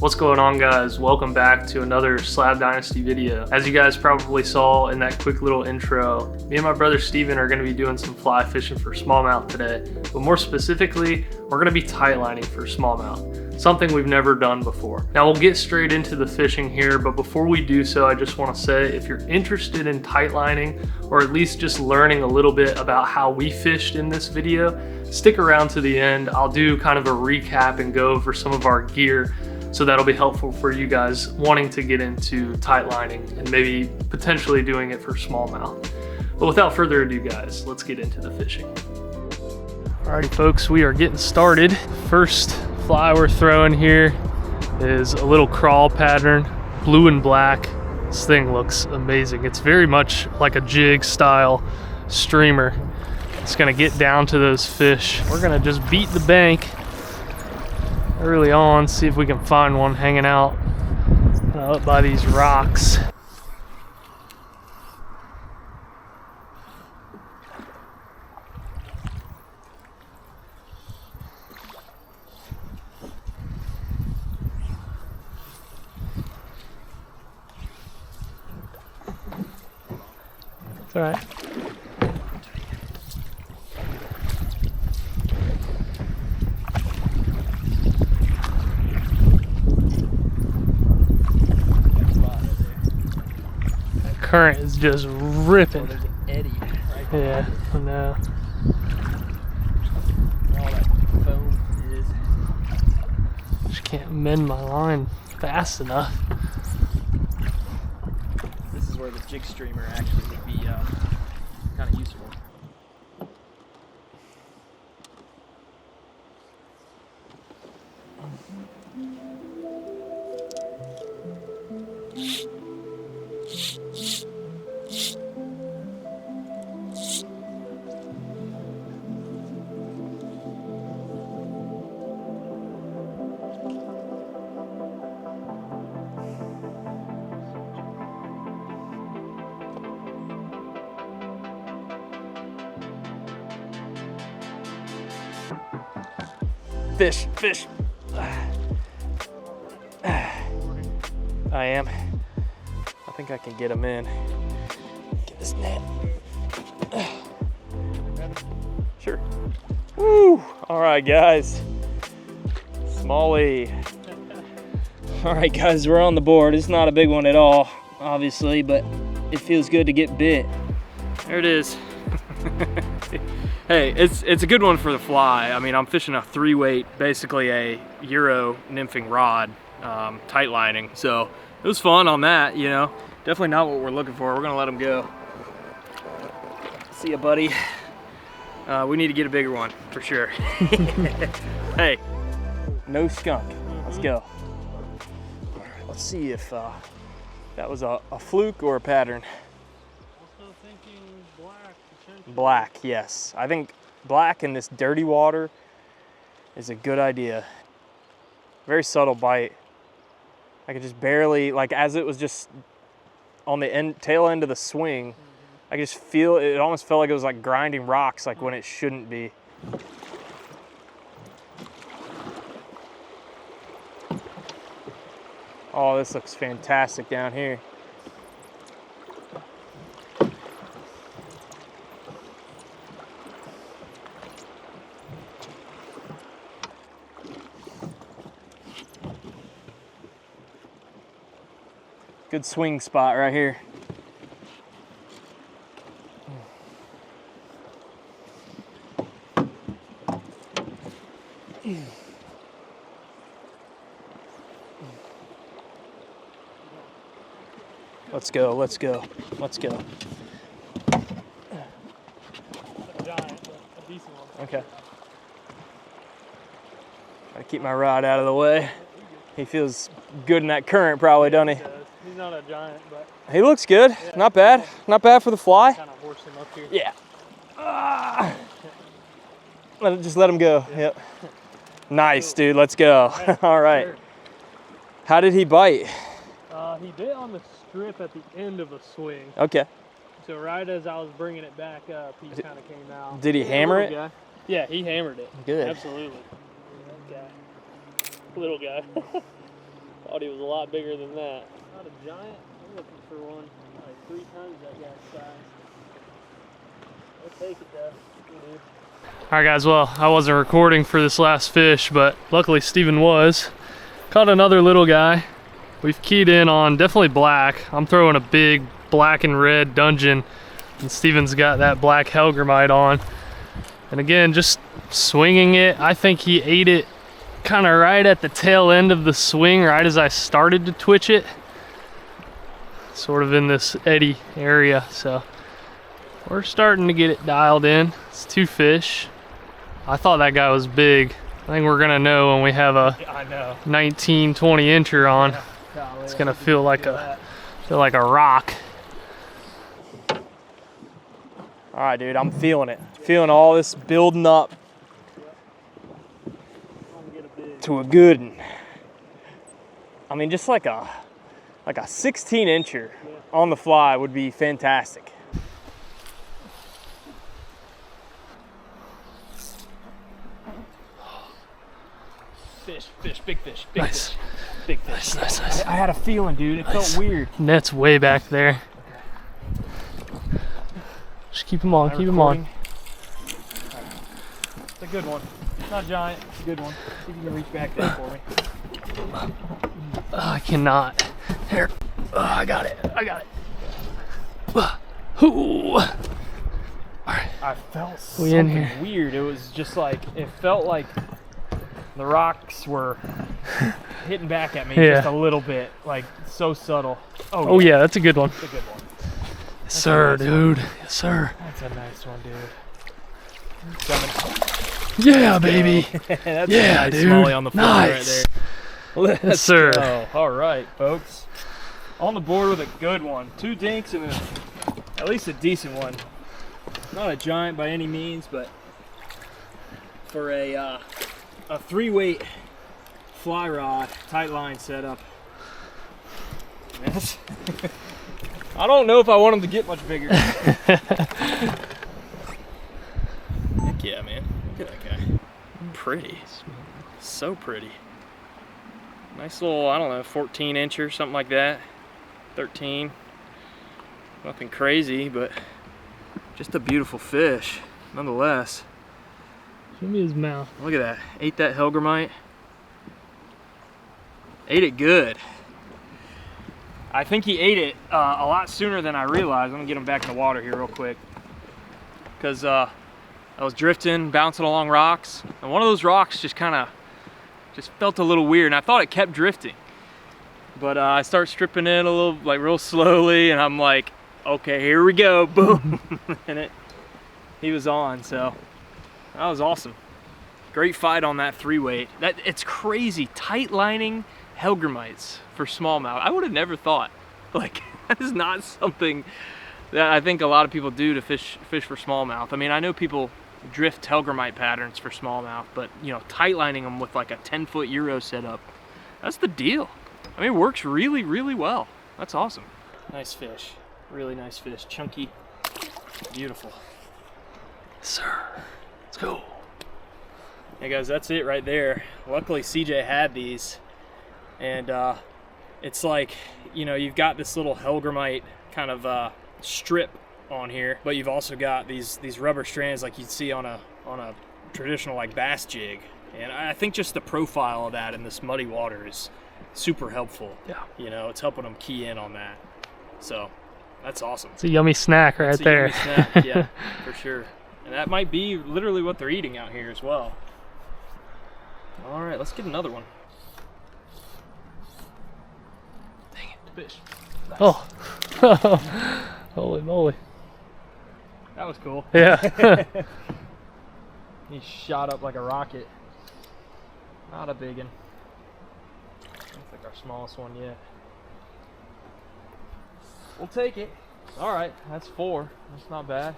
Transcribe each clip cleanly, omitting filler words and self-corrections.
What's going on, guys? Welcome back to another Slab Dynasty video. As you guys probably saw in that quick little intro, me and my brother Steven are going to be doing some fly fishing for smallmouth today, but more specifically, we're going to be tight lining for smallmouth, something we've never done before. Now we'll get straight into the fishing here, but before we do so, I just want to say if you're interested in tight lining, or at least just learning a little bit about how we fished in this video, stick around to the end. I'll do kind of a recap and go over some of our gear, so that'll be helpful for you guys wanting to get into tight lining and maybe potentially doing it for smallmouth. But without further ado, guys, let's get into the fishing. Alrighty folks, we are getting started. First fly we're throwing here is a little crawl pattern, blue and black. This thing looks amazing. It's very much like a jig style streamer. It's gonna get down to those fish. We're gonna just beat the bank early on, see if we can find one hanging out up by these rocks. It's all right. Current is just ripping. Oh, there's an eddy right there. Yeah, I know. All that foam is. Just can't mend my line fast enough. This is where the jig streamer actually would be kind of useful. Fish, fish. I am. I think I can get him in. Get this net. Sure. Woo! All right, guys. Smallie. All right, guys, we're on the board. It's not a big one at all, obviously, but it feels good to get bit. There it is. Hey, it's a good one for the fly. I mean, I'm fishing a 3-weight, basically a Euro nymphing rod, tight lining. So it was fun on that, you know. Definitely not what we're looking for. We're gonna let him go. See ya, buddy. We need to get a bigger one for sure. Hey, no skunk. Let's go. All right, let's see if that was a fluke or a pattern. Black, yes. I think black in this dirty water is a good idea. Very subtle bite. I could just barely, like as it was just on the tail end of the swing, I could just feel, it almost felt like it was like grinding rocks, like when it shouldn't be. Oh, this looks fantastic down here. Good swing spot right here. Let's go, let's go, let's go. A giant, a decent one. Okay. Gotta keep my rod out of the way. He feels good in that current probably, doesn't he? He's not a giant, but he looks good. Yeah, not bad. Not bad for the fly. Kind of horse him up here. Yeah. Just let him go. Yeah. Yep. Nice, dude. Let's go. Yeah, all right. sure. How did he bite? He bit on the strip at the end of a swing. Okay. So right as I was bringing it back up, he kind of came out. Did he hammer it? Guy. Yeah, he hammered it. Good. Absolutely. That guy. Little guy. Thought he was a lot bigger than that. Not a giant. I'm looking for one like 3 times that guy's size. I'll take it though. Good dude. All right, guys. Well, I wasn't recording for this last fish, but luckily Steven was. Caught another little guy. We've keyed in on definitely black. I'm throwing a big black and red Dungeon, and Steven's got that black Hellgrammite on. And again, just swinging it. I think he ate it kind of right at the tail end of the swing, right as I started to twitch it. Sort of in this eddy area, so we're starting to get it dialed in. It's 2 fish. I thought that guy was big. I think we're gonna know when we have a 19, 20 incher on. Yeah. Golly, it's gonna feel like a rock. All right, dude, I'm feeling it. Feeling all this building up to a good one. I mean, just like a 16 incher on the fly would be fantastic. Fish, big fish, big Nice. fish, big fish. Nice. I had a feeling, dude. It felt weird. Net's way back there. Just keep him on, keep him on. It's a good one. It's not giant, it's a good one. See if you can reach back there for me. I cannot. Here. I got it. Ooh. All right. I felt something weird. It was just like, it felt like the rocks were hitting back at me just a little bit, like so subtle. Oh yeah, that's a good one. That's a good one. Yes, sir, dude. Yes, sir. That's a nice one, dude. Yeah, baby. That's yeah, a nice dude. smallie on the floor right Nice. there. Let's Yes, sir. go. All right, folks. On the board with a good one. 2 dinks and at least a decent one. Not a giant by any means, but for a 3-weight fly rod, tight line setup. Yes. I don't know if I want them to get much bigger. Heck yeah, man. Look at that guy. Pretty. So pretty. Nice little, I don't know, 14 incher, something like that. 13. Nothing crazy, but just a beautiful fish, nonetheless. Show me his mouth. Look at that. Ate that Hellgrammite. Ate it good. I think he ate it a lot sooner than I realized. I'm gonna get him back in the water here real quick. Because I was drifting, bouncing along rocks, and one of those rocks just felt a little weird, and I thought it kept drifting. But I start stripping in a little, like real slowly, and I'm like, okay, here we go, boom. And he was on, so that was awesome. Great fight on that 3-weight. It's crazy, tight lining Hellgrammites for smallmouth. I would have never thought. Like, that is not something that I think a lot of people do to fish for smallmouth. I mean, I know people drift Hellgrammite patterns for smallmouth, but you know, tight lining them with like a 10-foot Euro setup, that's the deal. I mean, it works really, really well. That's awesome. Nice fish, really nice fish, chunky, beautiful. Sir, let's go. Hey guys, that's it right there. Luckily CJ had these, and it's like, you know, you've got this little Hellgrammite kind of strip on here, but you've also got these rubber strands like you'd see on a traditional like bass jig, and I think just the profile of that in this muddy water is super helpful. Yeah, you know, it's helping them key in on that, so that's awesome. It's a yummy snack right there. It's a yummy snack, yeah, for sure. And that might be literally what they're eating out here as well. All right, let's get another one. Dang it, fish. Nice. Oh, holy moly. That was cool. Yeah. He shot up like a rocket. Not a big one. That's like our smallest one yet. We'll take it. All right, that's 4. That's not bad.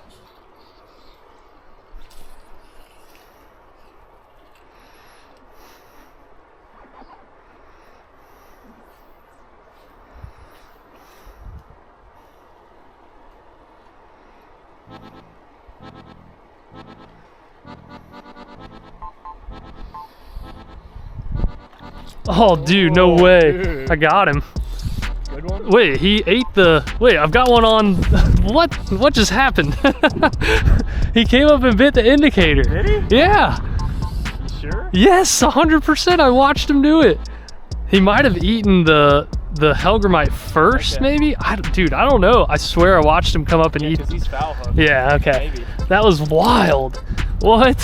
Oh, dude, no way. Dude. I got him. Good one? Wait, he ate the, wait, I've got one on, what just happened? He came up and bit the indicator. Did he? Yeah. You sure? Yes, 100%. I watched him do it. He might have eaten the hellgrammite first, Okay. maybe? Dude, I don't know. I swear I watched him come up and eat. Because he's foul hooked. Yeah, okay. Maybe. That was wild. What?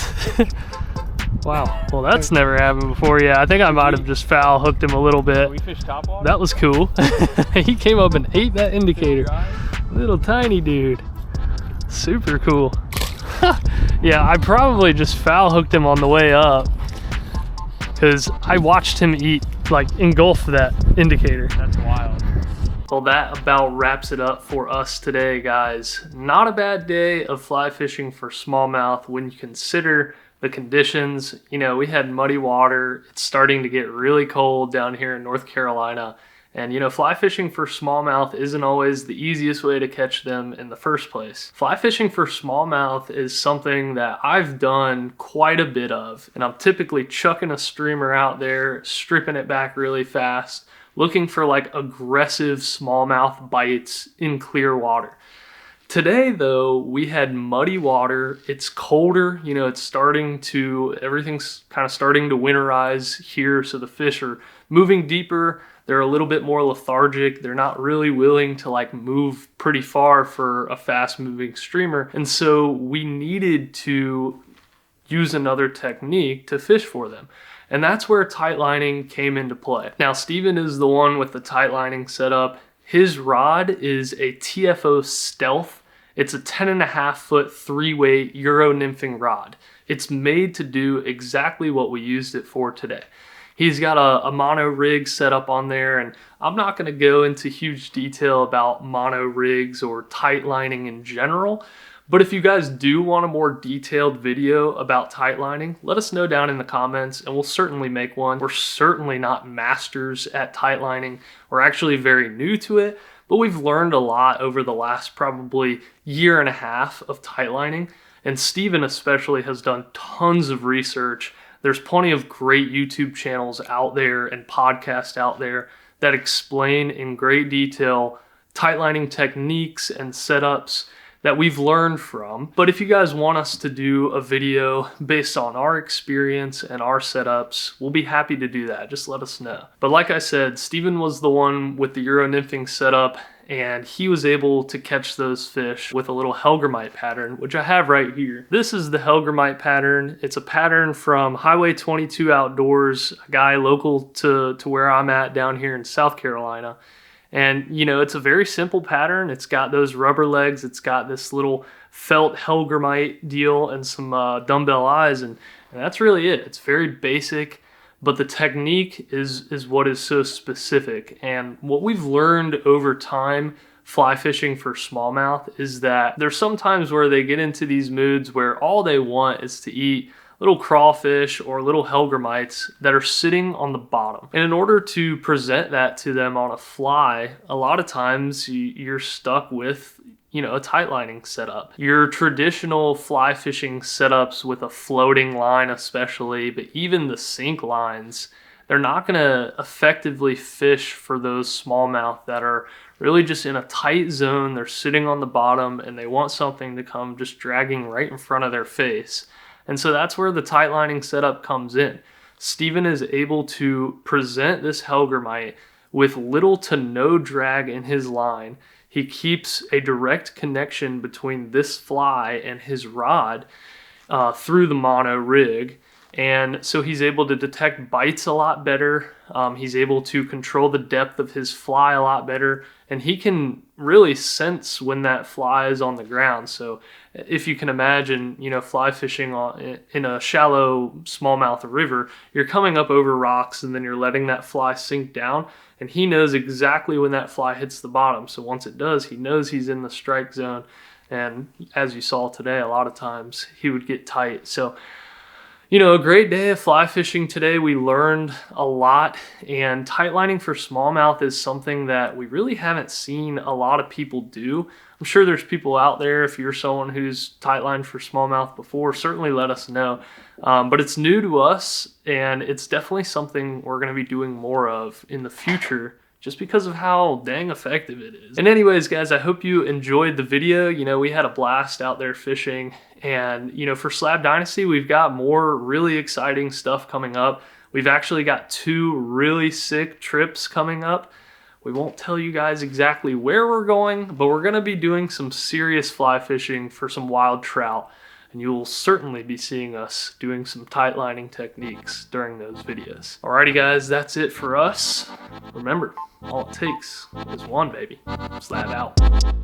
Wow. Well, that's never happened before. Yeah, I think I might have just foul hooked him a little bit. We fished top water? That was cool. He came up and ate that indicator. Little tiny dude. Super cool. Yeah, I probably just foul hooked him on the way up because I watched him eat, like, engulf that indicator. That's wild. Well, that about wraps it up for us today, guys. Not a bad day of fly fishing for smallmouth when you consider the conditions. You know, we had muddy water. It's starting to get really cold down here in North Carolina. And, you know, fly fishing for smallmouth isn't always the easiest way to catch them in the first place. Fly fishing for smallmouth is something that I've done quite a bit of. And I'm typically chucking a streamer out there, stripping it back really fast, looking for like aggressive smallmouth bites in clear water. Today, though, we had muddy water. It's colder, you know, everything's kind of starting to winterize here. So the fish are moving deeper. They're a little bit more lethargic. They're not really willing to like move pretty far for a fast moving streamer. And so we needed to use another technique to fish for them. And that's where tight lining came into play. Now, Steven is the one with the tight lining setup. His rod is a TFO Stealth. It's a 10.5 foot 3-weight Euro nymphing rod. It's made to do exactly what we used it for today. He's got a mono rig set up on there, and I'm not going to go into huge detail about mono rigs or tight lining in general. But if you guys do want a more detailed video about tight lining, let us know down in the comments and we'll certainly make one. We're certainly not masters at tight lining. We're actually very new to it, but we've learned a lot over the last probably year and a half of tight lining. And Steven especially has done tons of research. There's plenty of great YouTube channels out there and podcasts out there that explain in great detail tight lining techniques and setups that we've learned from. But if you guys want us to do a video based on our experience and our setups, we'll be happy to do that. Just let us know. But like I said, Steven was the one with the Euro nymphing setup, and he was able to catch those fish with a little hellgrammite pattern, which I have right here. This is the hellgrammite pattern. It's a pattern from Highway 22 Outdoors, a guy local to where I'm at down here in South Carolina. And, you know, it's a very simple pattern. It's got those rubber legs. It's got this little felt hellgrammite deal and some dumbbell eyes. And that's really it. It's very basic, but the technique is what is so specific. And what we've learned over time fly fishing for smallmouth is that there's some times where they get into these moods where all they want is to eat little crawfish or little hellgrammites that are sitting on the bottom. And in order to present that to them on a fly, a lot of times you're stuck with, you know, a tight lining setup. Your traditional fly fishing setups with a floating line especially, but even the sink lines, they're not gonna effectively fish for those smallmouth that are really just in a tight zone. They're sitting on the bottom and they want something to come just dragging right in front of their face. And so that's where the tight lining setup comes in. Steven is able to present this hellgrammite with little to no drag in his line. He keeps a direct connection between this fly and his rod through the mono rig. And so he's able to detect bites a lot better. He's able to control the depth of his fly a lot better. And he can really sense when that fly is on the ground. So if you can imagine, you know, fly fishing in a shallow smallmouth river, you're coming up over rocks and then you're letting that fly sink down. And he knows exactly when that fly hits the bottom. So once it does, he knows he's in the strike zone. And as you saw today, a lot of times he would get tight. So, You know, a great day of fly fishing today. We learned a lot, and tightlining for smallmouth is something that we really haven't seen a lot of people do. I'm sure there's people out there, if you're someone who's tightlined for smallmouth before, certainly let us know. But it's new to us, and it's definitely something we're going to be doing more of in the future, just because of how dang effective it is. And anyways, guys, I hope you enjoyed the video. You know, we had a blast out there fishing, and you know, for Slab Dynasty, we've got more really exciting stuff coming up. We've actually got 2 really sick trips coming up. We won't tell you guys exactly where we're going, but we're gonna be doing some serious fly fishing for some wild trout. And you will certainly be seeing us doing some tightlining techniques during those videos. Alrighty guys, that's it for us. Remember, all it takes is one, baby. Slab out.